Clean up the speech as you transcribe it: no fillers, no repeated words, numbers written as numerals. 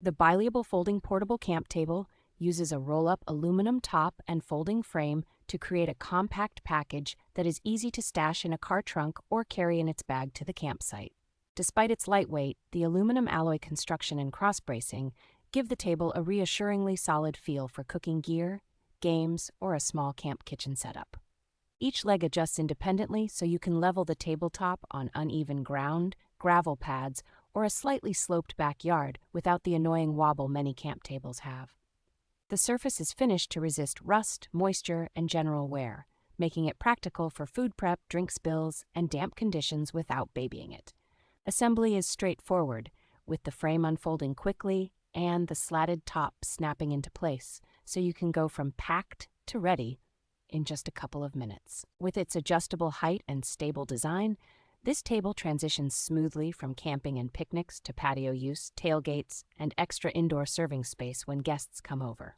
The Byliable folding portable camp table uses a roll-up aluminum top and folding frame to create a compact package that is easy to stash in a car trunk or carry in its bag to the campsite. Despite its lightweight, the aluminum alloy construction and cross-bracing give the table a reassuringly solid feel for cooking gear, games, or a small camp kitchen setup. Each leg adjusts independently so you can level the tabletop on uneven ground, gravel pads, or a slightly sloped backyard without the annoying wobble many camp tables have. The surface is finished to resist rust, moisture, and general wear, making it practical for food prep, drink spills, and damp conditions without babying it. Assembly is straightforward, with the frame unfolding quickly and the slatted top snapping into place, so you can go from packed to ready in just a couple of minutes. With its adjustable height and stable design, this table transitions smoothly from camping and picnics to patio use, tailgates, and extra indoor serving space when guests come over.